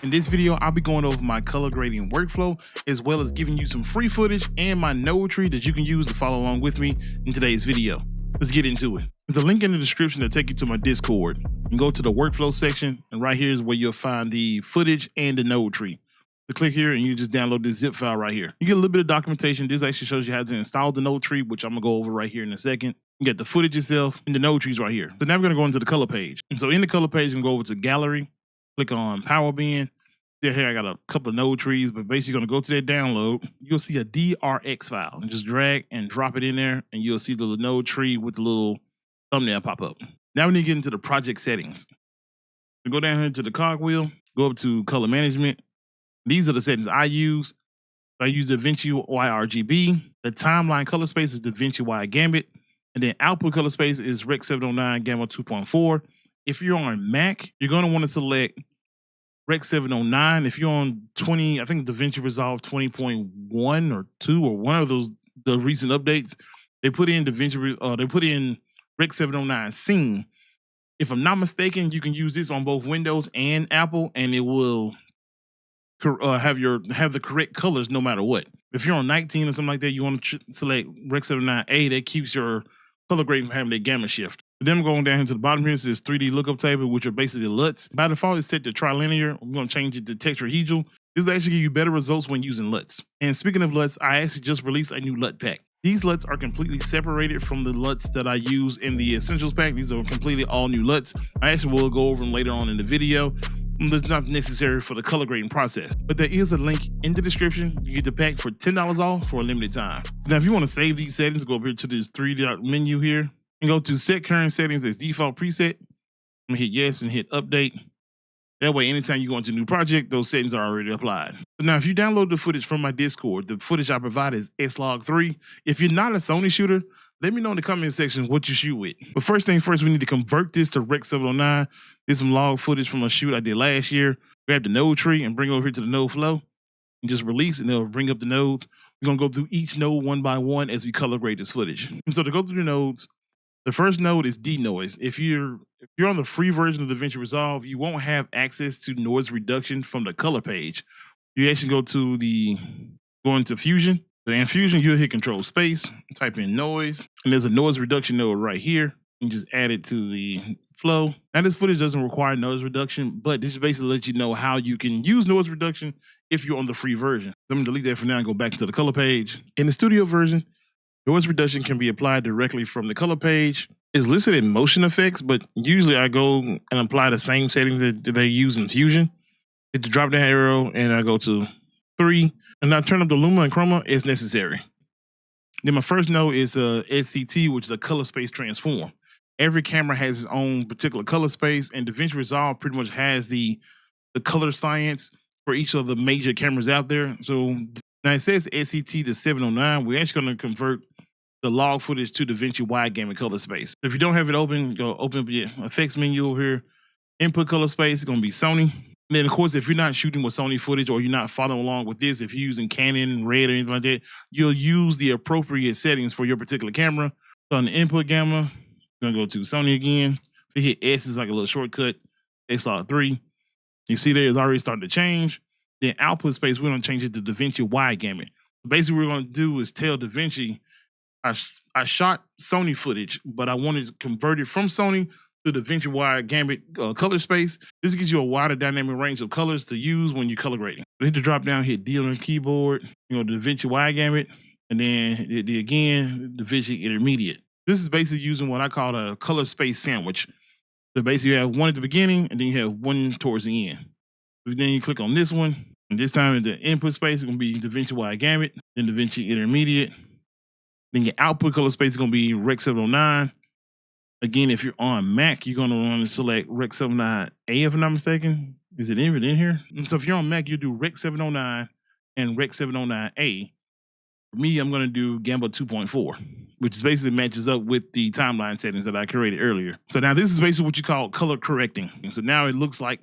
In this video, I'll be going over my color grading workflow, as well as giving you some free footage and my node tree that you can use to follow along with me in today's video. Let's get into it. There's a link in the description to take you to my Discord. You can go to the workflow section, and right here is where you'll find the footage and the node tree. So click here and you just download this zip file right here. You get a little bit of documentation. This actually shows you how to install the node tree, which I'm gonna go over right here in a second. You get the footage itself and the node trees right here. So now we're gonna go into the color page. And so in the color page, you can go over to gallery, click on power bin. Here I got a couple of node trees, but basically you're gonna go to that download. You'll see a DRX file and just drag and drop it in there, and you'll see the little node tree with the little thumbnail pop up. Now we need to get into the project settings. You go down here to the cogwheel, go up to color management. These are the settings I use. I use Davinci YRGB. The timeline color space is Davinci Y Gambit. And then output color space is Rec 709 Gamma 2.4. If you're on Mac, you're going to want to select Rec 709. If you're on 20, I think Davinci Resolve 20.1 or 2 or one of those, the recent updates, they put in they put in Rec 709 Scene. If I'm not mistaken, you can use this on both Windows and Apple, and it will have the correct colors no matter what. If you're on 19 or something like that, you want to select Rec 79A. That keeps your color grading from having that gamma shift. Then I'm going down here to the bottom here. This is 3D lookup table, which are basically LUTs. By default, it's set to trilinear. I'm going to change it to tetrahedral. This will actually give you better results when using LUTs. And speaking of LUTs, I actually just released a new LUT pack. These LUTs are completely separated from the LUTs that I use in the Essentials pack. These are completely all new LUTs. I actually will go over them later on in the video. That's not necessary for the color grading process, but there is a link in the description. You get the pack for $10 off for a limited time. Now, if you want to save these settings, go up here to this 3-dot menu here and go to set current settings as default preset. I'm gonna hit yes and hit update. That way, anytime you go into a new project, those settings are already applied. But now, if you download the footage from my Discord, the footage I provide is S-Log3. If you're not a Sony shooter, let me know in the comment section what you shoot with. But first thing first, we need to convert this to Rec 709. There's some log footage from a shoot I did last year. Grab the node tree and bring it over here to the node flow and just release, and it'll bring up the nodes. We're gonna go through each node one by one as we color grade this footage. And so to go through the nodes, the first node is denoise. If you're on the free version of DaVinci Resolve, you won't have access to noise reduction from the color page. You actually go into Fusion. In Fusion, you'll hit Control Space, type in noise, and there's a noise reduction node right here. You just add it to the flow. Now, this footage doesn't require noise reduction, but this basically lets you know how you can use noise reduction if you're on the free version. I'm gonna delete that for now and go back to the color page. In the studio version, noise reduction can be applied directly from the color page. It's listed in motion effects, but usually I go and apply the same settings that they use in Fusion. Hit the drop down arrow and I go to 3, and I turn up the luma and chroma as necessary. Then my first node is SCT, which is a color space transform. Every camera has its own particular color space, and DaVinci Resolve pretty much has the color science for each of the major cameras out there. So now it says SCT to 709. We're actually going to convert the log footage to DaVinci wide gamut color space. If you don't have it open, go open up your effects menu over here. Input color space is going to be Sony. And then, of course, if you're not shooting with Sony footage or you're not following along with this, if you're using Canon, Red, or anything like that, you'll use the appropriate settings for your particular camera. So on the input gamma, I'm going to go to Sony again. If you hit S, it's like a little shortcut. S-Log3. You see there, it's already starting to change. Then output space, we're going to change it to DaVinci wide gamut. Basically, what we're going to do is tell DaVinci, I shot Sony footage, but I wanted to convert it from Sony to DaVinci wide gamut color space. This gives you a wider dynamic range of colors to use when you're color grading. Hit the drop down, hit D on the keyboard, DaVinci wide gamut, and then hit D again, DaVinci intermediate. This is basically using what I call a color space sandwich. So basically, you have one at the beginning, and then you have one towards the end. So then you click on this one, and this time the input space is going to be DaVinci wide gamut, then DaVinci intermediate. Then your output color space is going to be Rec 709. Again, if you're on Mac, you're going to want to select Rec 709A, if I'm not mistaken. Is it even in here? And so if you're on Mac, you do Rec 709 and Rec 709A. For me, I'm going to do Gamma 2.4, which is basically matches up with the timeline settings that I created earlier. So now this is basically what you call color correcting. And so now it looks like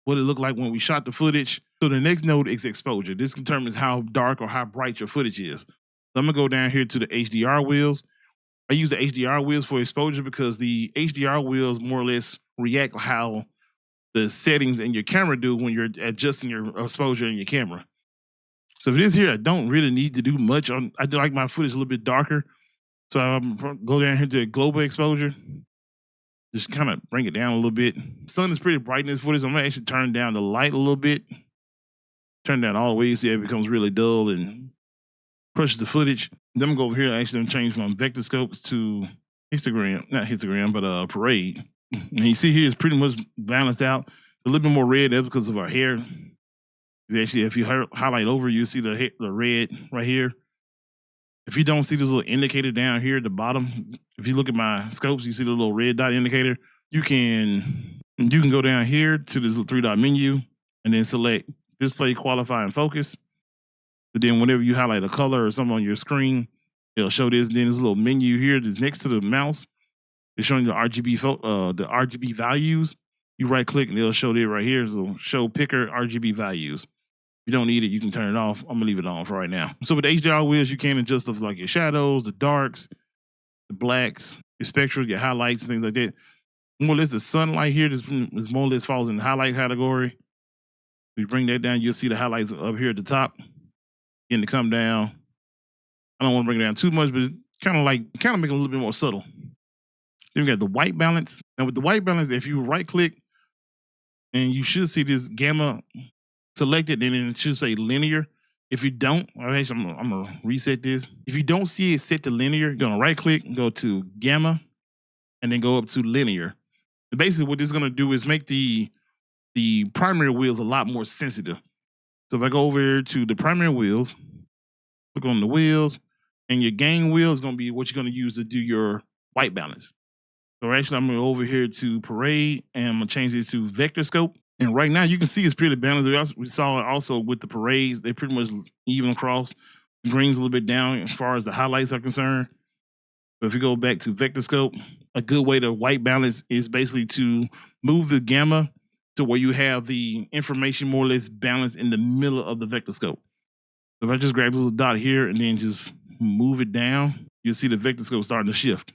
what it looked like when we shot the footage. So the next node is exposure. This determines how dark or how bright your footage is. So I'm going to go down here to the HDR wheels. I use the HDR wheels for exposure because the HDR wheels more or less react how the settings in your camera do when you're adjusting your exposure in your camera. So for this here, I don't really need to do much on. I do like my footage a little bit darker, so I'm go down here to global exposure. Just kind of bring it down a little bit. The sun is pretty bright in this footage. I'm gonna actually turn down the light a little bit. Turn down all the way. You see it becomes really dull and crushes the footage. Then I'm gonna go over here. Actually, I'm change from vector scopes to histogram, not histogram, but parade. And you see here it's pretty much balanced out. A little bit more red. That's because of our hair. If you highlight over, you see the red right here. If you don't see this little indicator down here at the bottom, if you look at my scopes, you see the little red dot indicator. You can go down here to this little 3-dot menu and then select display, qualify, and focus. So then whenever you highlight a color or something on your screen, it'll show this. Then this little menu here that's next to the mouse. It's showing the RGB values. You right click and it'll show it right here. So show picker RGB values. If you don't need it, you can turn it off. I'm gonna leave it on for right now. So with the HDR wheels, you can adjust stuff like your shadows, the darks, the blacks, your spectral, your highlights, things like that. More or less the sunlight here is more or less falls in the highlight category. If you bring that down, you'll see the highlights up here at the top. Getting to come down. I don't want to bring it down too much, but kind of make it a little bit more subtle. Then we got the white balance. Now with the white balance, if you right click, and you should see this gamma selected, and then it should say linear. If you don't, actually, I'm gonna reset this. If you don't see it set to linear, you're gonna right click, go to gamma, and then go up to linear. And basically, what this is gonna do is make the primary wheels a lot more sensitive. So if I go over here to the primary wheels, click on the wheels, and your gain wheel is gonna be what you're gonna use to do your white balance. So actually, I'm gonna go over here to parade, and I'm gonna change this to vector scope. And right now, you can see it's pretty balanced. We saw it also with the parades; they pretty much even across. Green's a little bit down as far as the highlights are concerned. But if you go back to vector scope, a good way to white balance is basically to move the gamma to where you have the information more or less balanced in the middle of the vector scope. So if I just grab this little dot here and then just move it down, you'll see the vector scope starting to shift.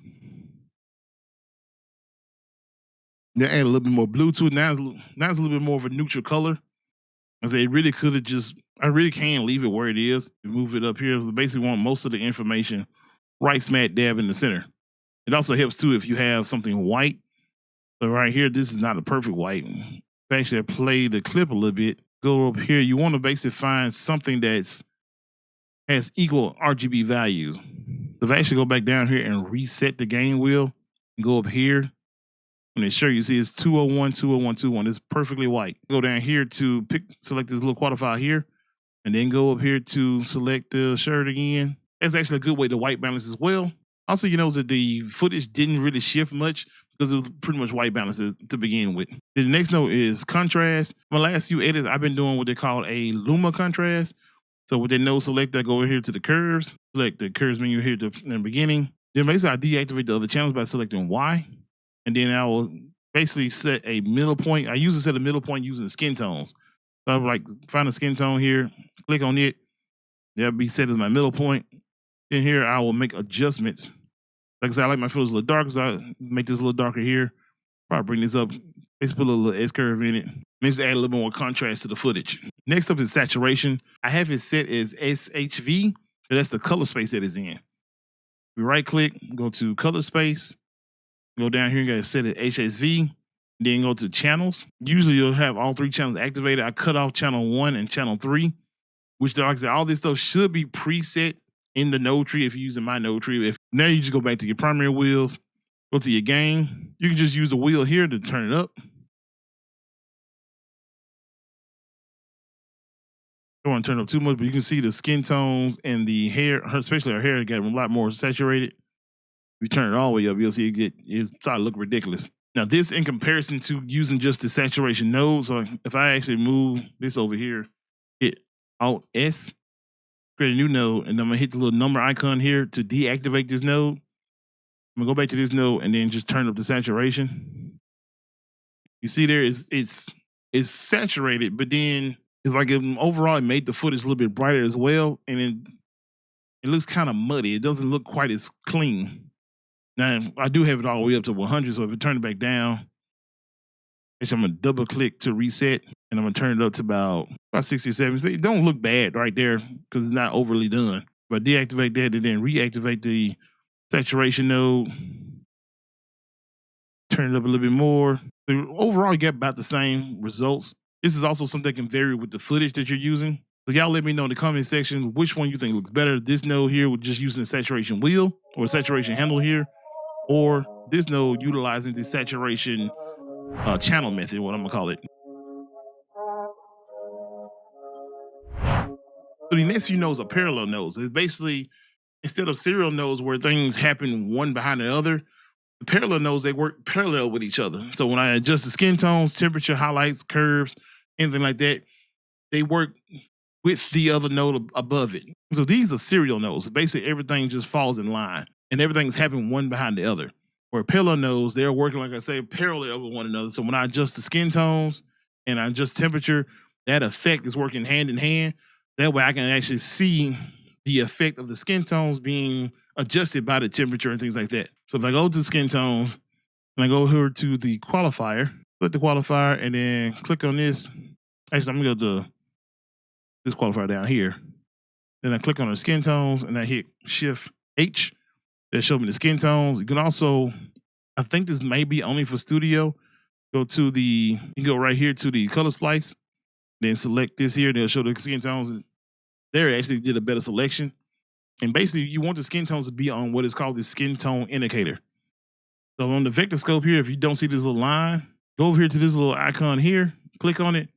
Then add a little bit more blue to it. Now it's a little bit more of a neutral color. I say it really could have I really can leave it where it is and move it up here. So basically want most of the information right smack dab in the center. It also helps too if you have something white. So right here, this is not a perfect white. Actually, I play the clip a little bit. Go up here. You want to basically find something has equal RGB values. So if I actually go back down here and reset the gain wheel and go up here, and sure you see it's 201, 201, 201. It's perfectly white. Go down here to select this little qualifier here, and then go up here to select the shirt again. That's actually a good way to white balance as well. Also, you know that the footage didn't really shift much because it was pretty much white balance to begin with. The next note is contrast. My last few edits, I've been doing what they call a Luma contrast. So with that node select, I go over here to the curves, select the curves menu here in the beginning. Then basically I deactivate the other channels by selecting Y. And then I will basically set a middle point. I usually set a middle point using skin tones. So I find a skin tone here, click on it. That'll be set as my middle point. Then here I will make adjustments. Like I said, I like my filters a little darker, so I make this a little darker here. Probably bring this up. Let's put a little S curve in it. Let's add a little more contrast to the footage. Next up is saturation. I have it set as SHV, so that's the color space that it's in. We right click, go to color space, go down here and get it set at HSV, then go to channels. Usually you'll have all 3 channels activated. I cut off channel 1 and channel 3, which like I said, all this stuff should be preset in the node tree if you're using my node tree. Now you just go back to your primary wheels, go to your gain. You can just use the wheel here to turn it up. Don't want to turn it up too much, but you can see the skin tones and the hair, especially our hair, got a lot more saturated. If you turn it all the way up, you'll see it's starting to look ridiculous. Now this in comparison to using just the saturation node. So if I actually move this over here, hit Alt S, create a new node, and I'm gonna hit the little number icon here to deactivate this node. I'm gonna go back to this node and then just turn up the saturation. You see there it's saturated, but then it's like overall it made the footage a little bit brighter as well, and it looks kind of muddy. It doesn't look quite as clean. Now I do have it all the way up to 100, so if I turn it back down, which I'm gonna double click to reset, and I'm gonna turn it up to about 67. So it don't look bad right there because it's not overly done. But deactivate that and then reactivate the saturation node. Turn it up a little bit more. So overall, you get about the same results. This is also something that can vary with the footage that you're using. So y'all let me know in the comment section which one you think looks better. This node here with just using the saturation wheel or saturation handle here, or this node utilizing the saturation channel method, what I'm gonna call it. So the next few nodes are parallel nodes. It's basically instead of serial nodes where things happen one behind the other, the parallel nodes they work parallel with each other. So when I adjust the skin tones, temperature, highlights, curves, anything like that, they work with the other node above it. So these are serial nodes. Basically, everything just falls in line and everything's happening one behind the other. Where parallel nodes, they're working, like I say, parallel with one another. So when I adjust the skin tones and I adjust temperature, that effect is working hand in hand. That way I can actually see the effect of the skin tones being adjusted by the temperature and things like that. So if I go to the skin tones and I go here to the qualifier, click the qualifier and then click on this. Actually, I'm gonna go to this qualifier down here. Then I click on the skin tones and I hit Shift H. That shows me the skin tones. You can also, I think this may be only for studio. Go to the, you can go right here to the color slice, then select this here. They'll show the skin tones. And there it actually did a better selection. And basically, you want the skin tones to be on what is called the skin tone indicator. So on the vector scope here, if you don't see this little line, go over here to this little icon here, click on it.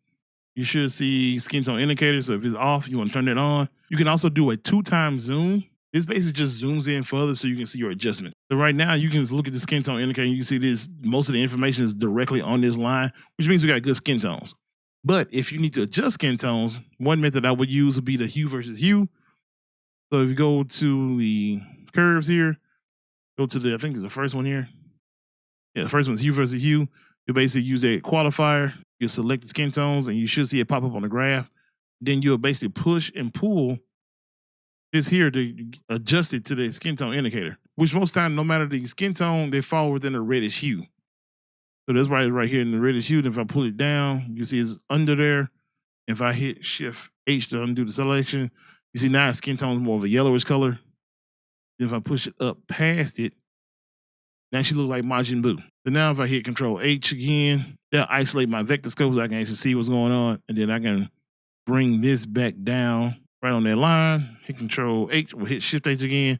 You should see skin tone indicator. So if it's off, you want to turn it on. You can also do a 2x zoom. This basically just zooms in further so you can see your adjustment. So right now you can just look at the skin tone indicator. You can see this, most of the information is directly on this line, which means we got good skin tones. But if you need to adjust skin tones, one method I would use would be the hue versus hue. So if you go to the curves here, go to the, I think it's the first one here. Yeah, the first one's hue versus hue. You basically use a qualifier. You select the skin tones and you should see it pop up on the graph. Then you'll basically push and pull this here to adjust it to the skin tone indicator, which most time, no matter the skin tone, they fall within a reddish hue. So that's right here in the reddish hue. And if I pull it down, you see it's under there. If I hit Shift H to undo the selection, you see now skin tone is more of a yellowish color. If I push it up past it, now she looks like Majin Buu. So now if I hit Control H again, that'll isolate my vector scope so I can actually see what's going on. And then I can bring this back down right on that line, hit Control H, we'll hit Shift H again,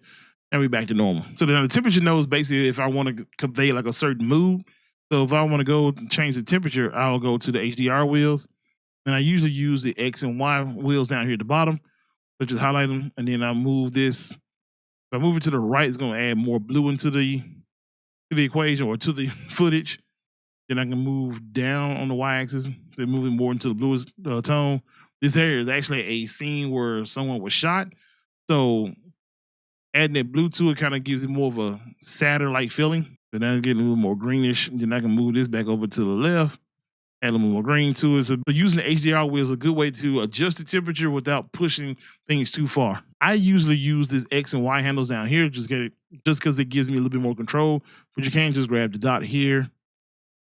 and we're back to normal. So then the temperature node is basically if I want to convey like a certain mood. So if I want to go change the temperature, I'll go to the HDR wheels. And I usually use the X and Y wheels down here at the bottom. So just highlight them, and then I move this. If I move it to the right, it's going to add more blue into the equation or to the footage. Then I can move down on the y-axis. Then moving more into the bluest tone. This area is actually a scene where someone was shot. So adding that blue to it kind of gives it more of a sadder-like feeling. So now it's getting a little more greenish. Then I can move this back over to the left, add a little more green to it. So using the HDR wheel is a good way to adjust the temperature without pushing things too far. I usually use this X and Y handles down here just because it gives me a little bit more control. But you can just grab the dot here.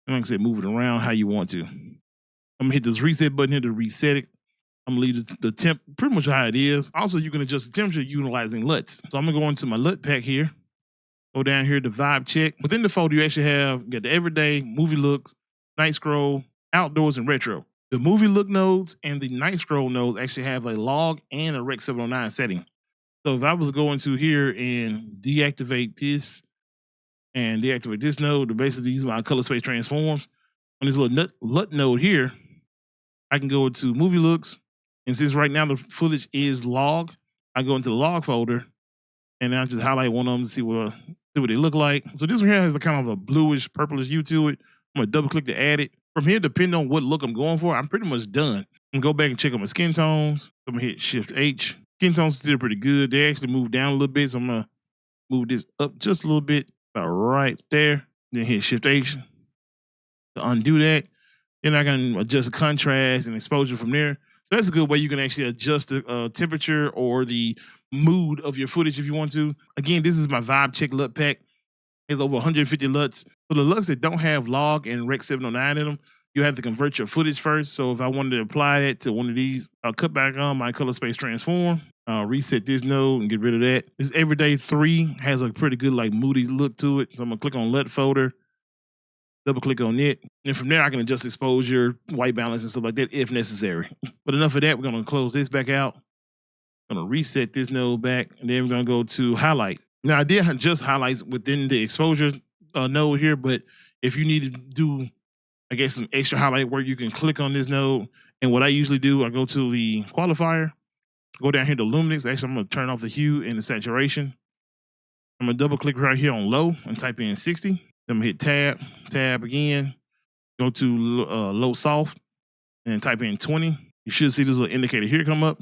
And like I said, move it around how you want to. I'm gonna hit this reset button here to reset it. I'm gonna leave the temp pretty much how it is. Also, you can adjust the temperature utilizing LUTs. So I'm gonna go into my LUT pack here. Go down here to vibe check. Within the folder, you actually have got the everyday, movie looks, night scroll, outdoors, and retro. The movie look nodes and the night scroll nodes actually have a log and a Rec 709 setting. So if I was going to here and deactivate this and deactivate this node to basically use my color space transforms, on this little LUT node here, I can go into movie looks. And since right now the footage is log, I go into the log folder and I just highlight one of them to see what they look like. So this one here has a kind of a bluish, purplish hue to it. I'm gonna double click to add it. From here, depending on what look I'm going for, I'm pretty much done. I'm gonna go back and check on my skin tones. I'm gonna hit Shift H. Skin tones still pretty good. They actually moved down a little bit, so I'm gonna move this up just a little bit, about right there. Then hit Shift H to undo that. Then I can adjust the contrast and exposure from there. So that's a good way you can actually adjust the temperature or the mood of your footage if you want to. Again, this is my Vibe Check LUT pack. It's over 150 LUTs. So the LUTs that don't have log and Rec 709 in them, you have to convert your footage first. So if I wanted to apply it to one of these, I'll cut back on my color space transform. I'll reset this node and get rid of that. This everyday 3 has a pretty good like moody look to it. So I'm gonna click on LUT folder, double click on it. And from there, I can adjust exposure, white balance, and stuff like that if necessary. But enough of that. We're gonna close this back out. I'm gonna reset this node back, and then we're gonna go to highlight. Now I did just highlights within the exposure node here, but if you need to do, I guess, some extra highlight work, you can click on this node. And what I usually do, I go to the qualifier, go down here to luminance. Actually, I'm gonna turn off the hue and the saturation. I'm gonna double click right here on low and type in 60. Then I'm gonna hit tab again, go to low soft and type in 20. You should see this little indicator here come up.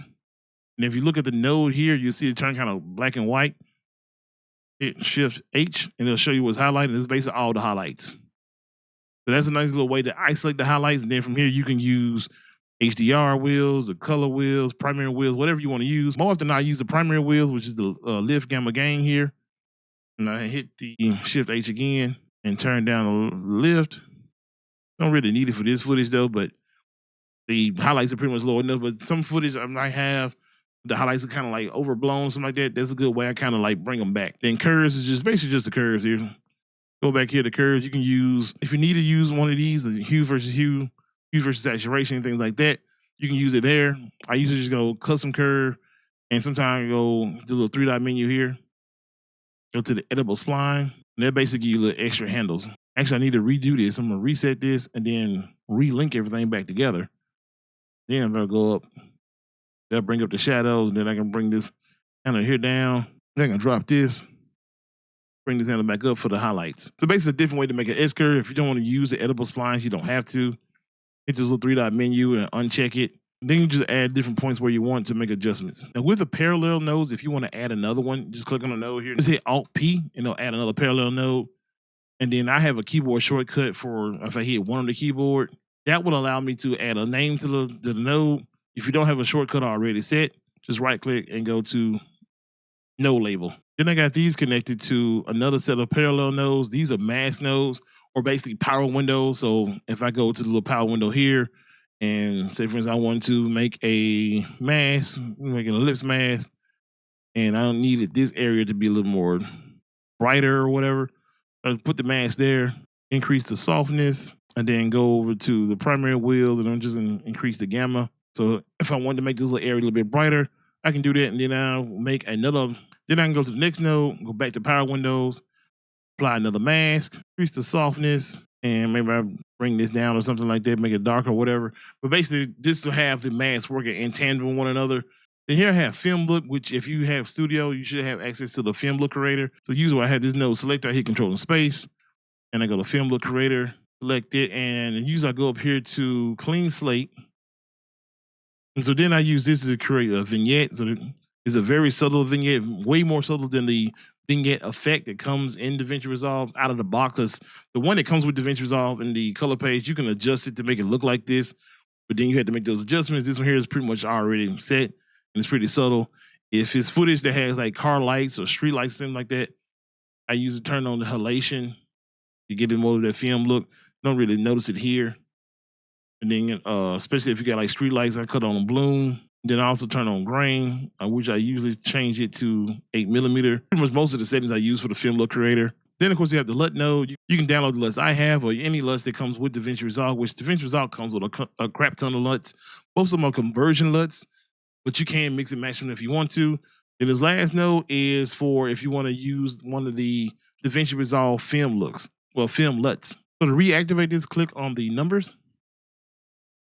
And if you look at the node here, you'll see it turn kind of black and white. Hit Shift H and it'll show you what's highlighted. It's basically all the highlights. So that's a nice little way to isolate the highlights. And then from here, you can use HDR wheels, the color wheels, primary wheels, whatever you want to use. More often I use the primary wheels, which is the lift, gamma, gain here. And I hit the Shift H again and turn down the lift. Don't really need it for this footage though, but the highlights are pretty much low enough. But some footage I might have, the highlights are kind of like overblown, something like that. That's a good way I kind of like bring them back. Then curves is just basically just the curves here. Go back here to curves. You can use, if you need to use one of these, the hue versus saturation, things like that, you can use it there. I usually just go custom curve, and sometimes I go do a little 3-dot menu here. Go to the editable spline, and that basically give you little extra handles. Actually, I need to redo this. I'm gonna reset this and then relink everything back together. Then I'm gonna go up. That'll bring up the shadows, and then I can bring this handle here down. Then I can drop this, bring this handle back up for the highlights. So basically a different way to make an S-curve. If you don't want to use the editable splines, you don't have to. Hit this little 3-dot menu and uncheck it. Then you just add different points where you want to make adjustments. Now with the parallel nodes, if you want to add another one, just click on the node here. Just hit Alt-P and it'll add another parallel node. And then I have a keyboard shortcut for if I hit one on the keyboard, that will allow me to add a name to the node. If you don't have a shortcut already set, just right click and go to node label. Then I got these connected to another set of parallel nodes. These are mask nodes or basically power windows. So if I go to the little power window here and say, for instance, I want to make a mask, make an ellipse mask, and I don't need this area to be a little more brighter or whatever. I put the mask there, increase the softness, and then go over to the primary wheels and I'm just increase the gamma. So if I wanted to make this little area a little bit brighter, I can do that, and then I'll make another. Then I can go to the next node, go back to power windows, apply another mask, increase the softness, and maybe I bring this down or something like that, make it darker or whatever. But basically, this will have the masks working in tandem with one another. Then here I have film look, which if you have studio, you should have access to the film look creator. So usually I have this node selected, I hit Control and Space, and I go to film look creator, select it, and usually I go up here to clean slate. And so then I use this to create a vignette. So it's a very subtle vignette, way more subtle than the vignette effect that comes in DaVinci Resolve out of the box. Because the one that comes with DaVinci Resolve in the color page, you can adjust it to make it look like this, but then you have to make those adjustments. This one here is pretty much already set, and it's pretty subtle. If it's footage that has like car lights or street lights, something like that, I usually turn on the halation to get it more of that film look. Don't really notice it here. And then, especially if you got like street lights, I cut on bloom. Then I also turn on grain, which I usually change it to 8mm. Pretty much most of the settings I use for the film look creator. Then of course you have the LUT node. You can download the LUTs I have or any LUTs that comes with DaVinci Resolve, which DaVinci Resolve comes with a crap ton of LUTs. Most of them are conversion LUTs, but you can mix and match them if you want to. And this last node is for if you want to use one of the DaVinci Resolve film looks, well, film LUTs. So to reactivate this, click on the numbers.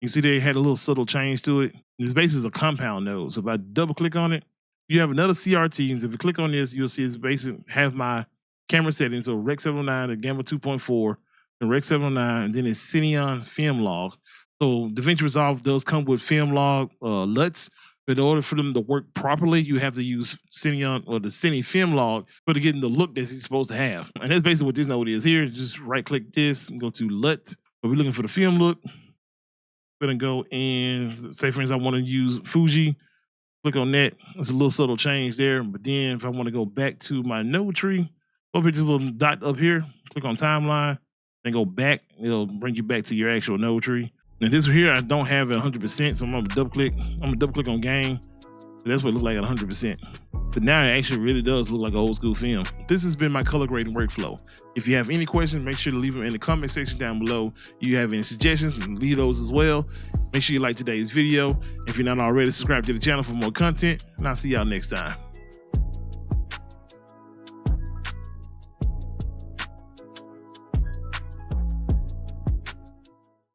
You see they had a little subtle change to it. This basically is a compound node. So if I double click on it, you have another CRT. So if you click on this, you'll see it's basically have my camera settings. So Rec 709, the Gamma 2.4, the Rec 709, and then it's Cineon film log. So DaVinci Resolve does come with film log LUTs, but in order for them to work properly, you have to use Cineon or the Cine film log for to get the look that it's supposed to have. And that's basically what this node is here. Just right click this and go to LUT. But we're looking for the film look. Gonna go and say, for instance, I want to use Fuji. Click on that. It's a little subtle change there. But then if I want to go back to my node tree, over this little dot up here, click on timeline. and go back, it'll bring you back to your actual node tree. And this here, I don't have it 100%, so I'm gonna double click. I'm gonna double click on game. So that's what it looks like at 100%. But now it actually really does look like an old school film. This has been my color grading workflow. If you have any questions, make sure to leave them in the comment section down below. If you have any suggestions, leave those as well. Make sure you like today's video. If you're not already, subscribe to the channel for more content, and I'll see y'all next time.